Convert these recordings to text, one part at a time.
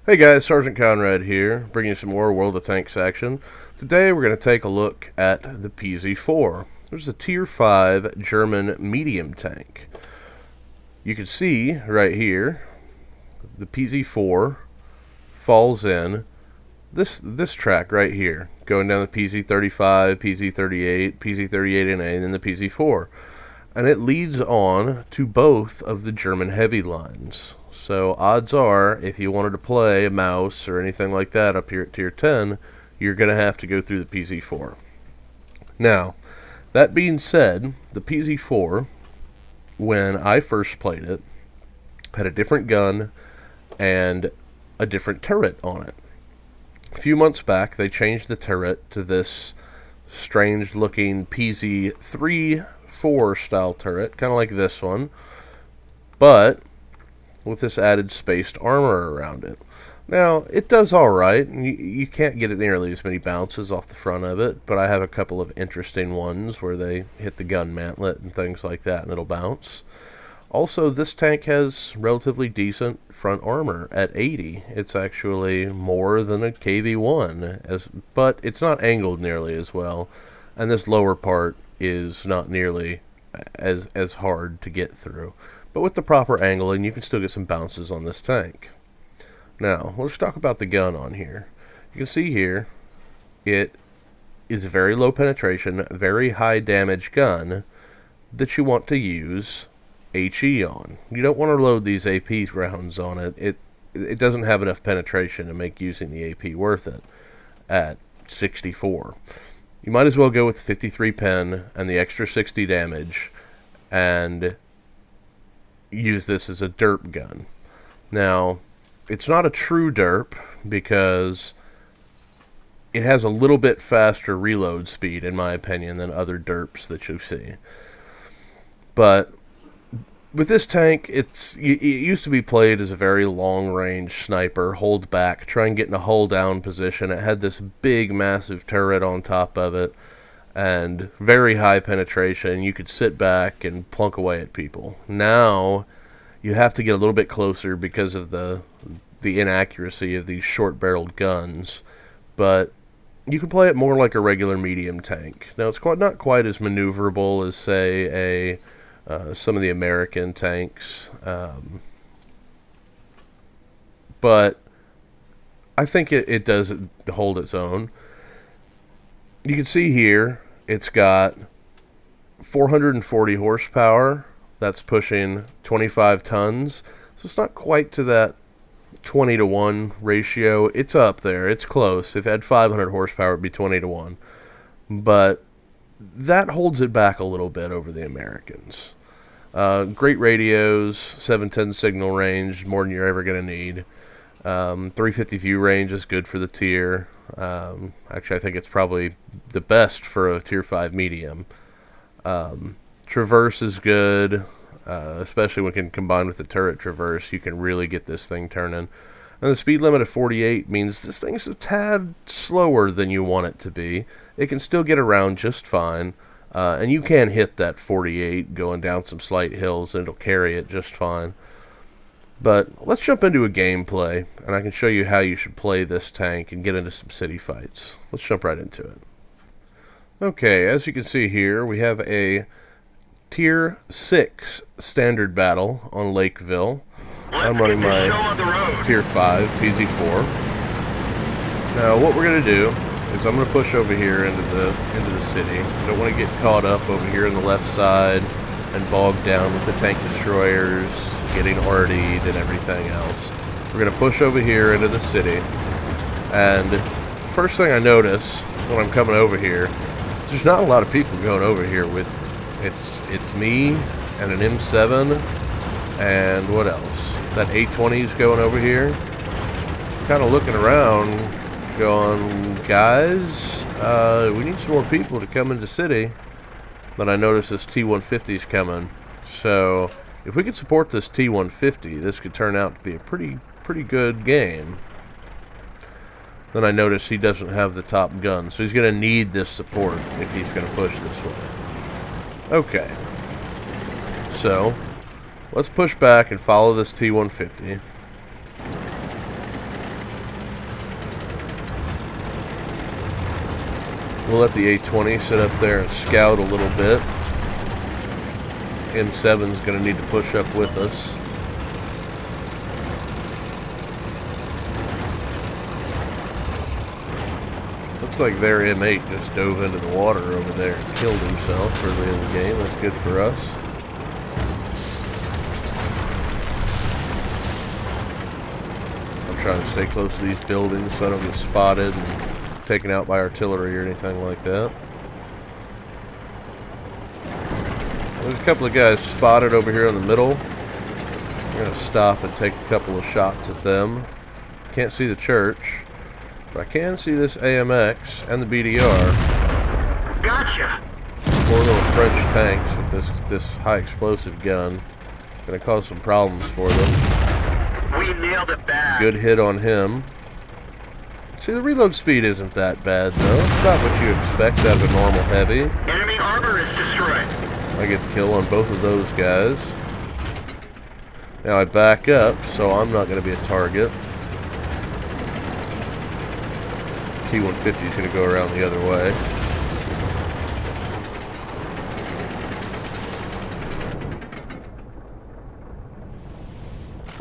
Hey guys, Sergeant Conrad here, bringing you some more World of Tanks action. Today we're going to take a look at the PZIV. There's a Tier 5 German medium tank. You can see right here, the PZIV falls in this track right here, going down the PZ35, PZ38, PZ38NA, and then the PZ4. And it leads on to both of the German heavy lines. So odds are, if you wanted to play a mouse or anything like that up here at Tier 10, you're going to have to go through the PZ4. Now, that being said, the PZ4, when I first played it, had a different gun and a different turret on it. A few months back, they changed the turret to this strange-looking PZ3-4 style turret, kind of like this one, but with this added spaced armor around it. Now, it does alright. You can't get it nearly as many bounces off the front of it, but I have a couple of interesting ones where they hit the gun mantlet and things like that and it'll bounce. Also, this tank has relatively decent front armor at 80. It's actually more than a KV-1, but it's not angled nearly as well, and this lower part is not nearly as hard to get through. But with the proper angling, you can still get some bounces on this tank. Now, let's talk about the gun on here. You can see here, it is a very low penetration, very high damage gun that you want to use HE on. You don't want to load these AP rounds on it. It doesn't have enough penetration to make using the AP worth it at 64. You might as well go with 53 pen and the extra 60 damage and use this as a derp gun. Now, it's not a true derp because it has a little bit faster reload speed, in my opinion, than other derps that you see. But with this tank, it used to be played as a very long-range sniper, hold back, try and get in a hull-down position. It had this big, massive turret on top of it, and very high penetration. You could sit back and plunk away at people. Now, you have to get a little bit closer because of the inaccuracy of these short-barreled guns, but you can play it more like a regular medium tank. Now, it's not quite as maneuverable as, say, some of the American tanks, but I think it does hold its own. You can see here, it's got 440 horsepower. That's pushing 25 tons. So it's not quite to that 20-to-1 ratio. It's up there. It's close. If it had 500 horsepower, it would be 20-to-1. But that holds it back a little bit over the Americans. Great radios, 710 signal range, more than you're ever going to need. 350 view range is good for the tier. Actually, I think it's probably the best for a Tier 5 medium. Traverse is good, especially when combined with the turret traverse. You can really get this thing turning. And the speed limit of 48 means this thing's a tad slower than you want it to be. It can still get around just fine. And you can hit that 48 going down some slight hills, and it'll carry it just fine. But let's jump into a gameplay, and I can show you how you should play this tank and get into some city fights. Let's jump right into it. Okay, as you can see here, we have a Tier 6 standard battle on Lakeville. I'm running my Tier 5 PZ4. Now, what we're going to do is I'm going to push over here into the city. I don't want to get caught up over here on the left side and bogged down with the tank destroyers, getting RD'd and everything else. We're going to push over here into the city, and first thing I notice when I'm coming over here, there's not a lot of people going over here with me. It's me and an M7, and what else? That A20's going over here. Kind of looking around, going, guys, we need some more people to come into city. Then I notice this T-150's coming. So if we could support this T-150, this could turn out to be a pretty good game. Then I notice he doesn't have the top gun, so he's going to need this support if he's going to push this way. Okay. So let's push back and follow this T-150. We'll let the A-20 sit up there and scout a little bit. M7's going to need to push up with us. Looks like their M8 just dove into the water over there and killed himself early in the game. That's good for us. I'm trying to stay close to these buildings so I don't get spotted and taken out by artillery or anything like that. There's a couple of guys spotted over here in the middle. I'm going to stop and take a couple of shots at them. Can't see the church, but I can see this AMX and the BDR. Gotcha. Four little French tanks with this high explosive gun. Going to cause some problems for them. We nailed it bad. Good hit on him. See, the reload speed isn't that bad, though. It's about what you expect out of a normal heavy. Enemy armor is destroyed. I get the kill on both of those guys. Now I back up, so I'm not going to be a target. T-150 is going to go around the other way.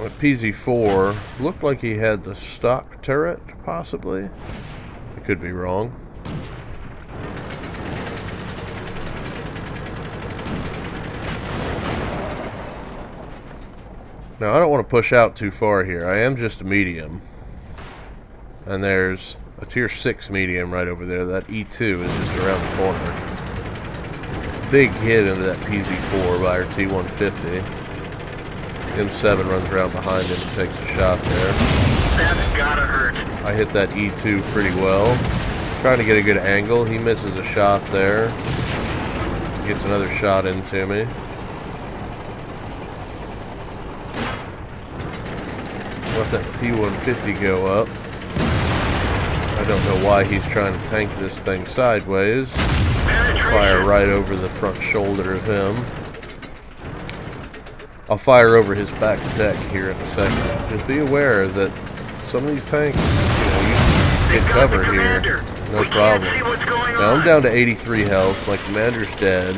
With PZ4, looked like he had the stock turret, possibly. I could be wrong. Now, I don't want to push out too far here. I am just a medium. And there's a tier 6 medium right over there. That E2 is just around the corner. Big hit into that PZ4 by our T-150. M7 runs around behind him and takes a shot there. That's gotta hurt. I hit that E2 pretty well. Trying to get a good angle. He misses a shot there. Gets another shot into me. Let that T-150 go up. I don't know why he's trying to tank this thing sideways. Fire right over the front shoulder of him. I'll fire over his back deck here in a second. Just be aware that some of these tanks, you know, you get covered here. No problem. Now I'm down to 83 health. My commander's dead.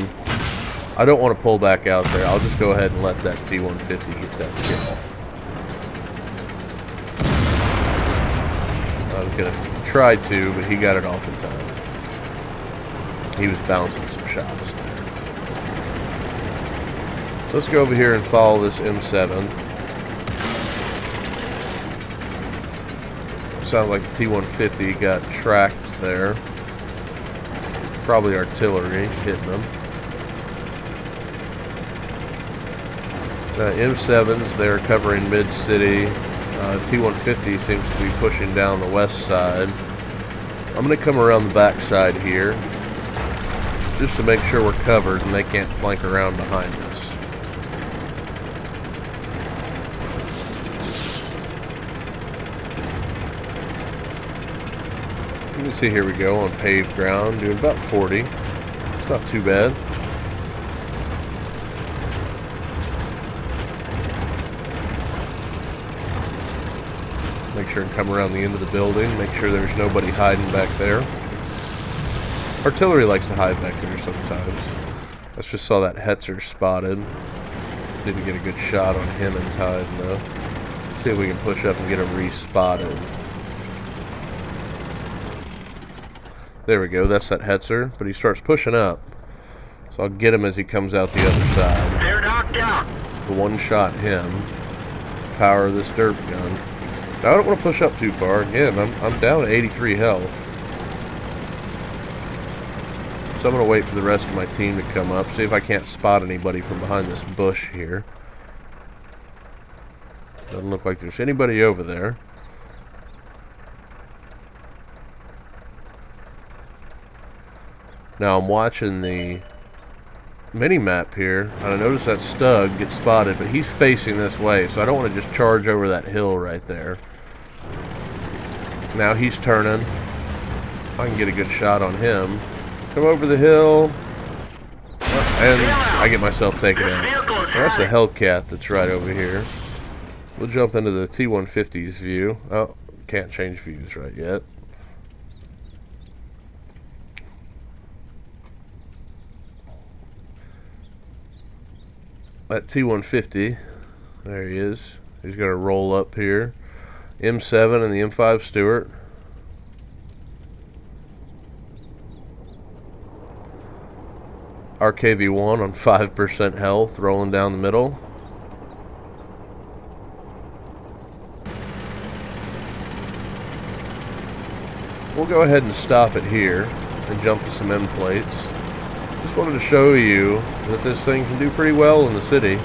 I don't want to pull back out there. I'll just go ahead and let that T-150 get that kill. I was going to try to, but he got it off in time. He was bouncing some shots there. So let's go over here and follow this M7. Sounds like the T-150 got tracked there. Probably artillery hitting them. M7s, they're covering mid-city. T-150 seems to be pushing down the west side. I'm going to come around the back side here just to make sure we're covered and they can't flank around behind us. You can see here we go on paved ground, doing about 40. It's not too bad. Make sure and come around the end of the building. Make sure there's nobody hiding back there. Artillery likes to hide back there sometimes. I just saw that Hetzer spotted. Didn't get a good shot on him in time though. See if we can push up and get him re-spotted. There we go. That's that Hetzer. But he starts pushing up. So I'll get him as he comes out the other side. They're knocked out. The one shot him. Power of this derp gun. Now, I don't want to push up too far. Again, I'm down to 83 health. So I'm going to wait for the rest of my team to come up. See if I can't spot anybody from behind this bush here. Doesn't look like there's anybody over there. Now I'm watching the mini-map here, and I notice that Stug gets spotted, but he's facing this way, so I don't want to just charge over that hill right there. Now he's turning. I can get a good shot on him. Come over the hill, and I get myself taken out. Now that's the Hellcat that's right over here. We'll jump into the T-150's view. Oh, can't change views right yet. that T-150. There he is. He's going to roll up here. M7 and the M5 Stuart. RKV-1 on 5% health, rolling down the middle. We'll go ahead and stop it here and jump to some end plates. Just wanted to show you that this thing can do pretty well in the city.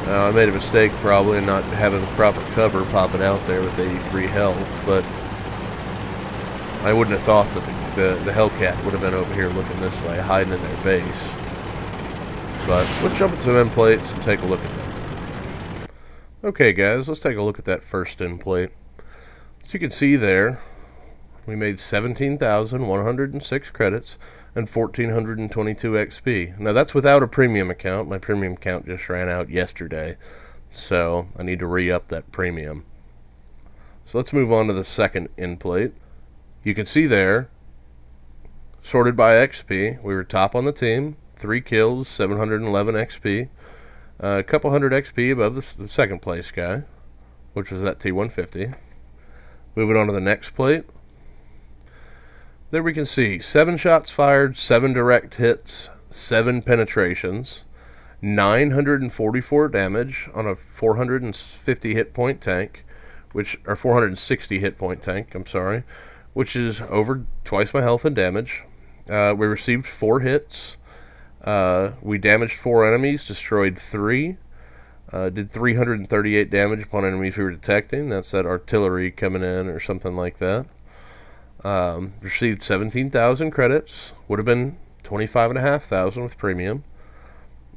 I made a mistake probably in not having the proper cover popping out there with 83 health, but I wouldn't have thought that the Hellcat would have been over here looking this way, hiding in their base. But let's jump into some end plates and take a look at them. Okay guys, let's take a look at that first end plate. As you can see there, we made 17,106 credits and 1,422 XP. Now that's without a premium account. My premium account just ran out yesterday, so I need to re-up that premium. So let's move on to the second end plate. You can see there, sorted by XP, we were top on the team. 3 kills, 711 XP. A couple hundred XP above the second place guy, which was that T-150. Moving on to the next plate. There we can see 7 shots fired, 7 direct hits, 7 penetrations, 944 damage on a 450 hit point tank, or 460 hit point tank, I'm sorry, which is over twice my health and damage. We received 4 hits. We damaged 4 enemies, destroyed 3, did 338 damage upon enemies we were detecting. That's that artillery coming in or something like that. Received 17,000 credits, would have been 25,500 with premium.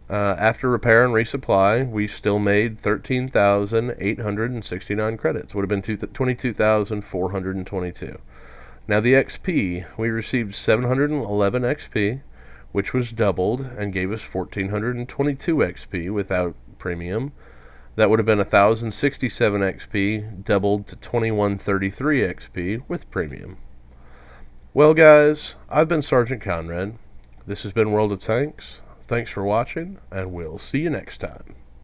After repair and resupply, we still made 13,869 credits, would have been 22,422. Now the XP, we received 711 XP, which was doubled and gave us 1,422 XP without premium. That would have been 1,067 XP, doubled to 2,133 XP with premium. Well guys, I've been Sergeant Conrad. This has been World of Tanks. Thanks for watching, and we'll see you next time.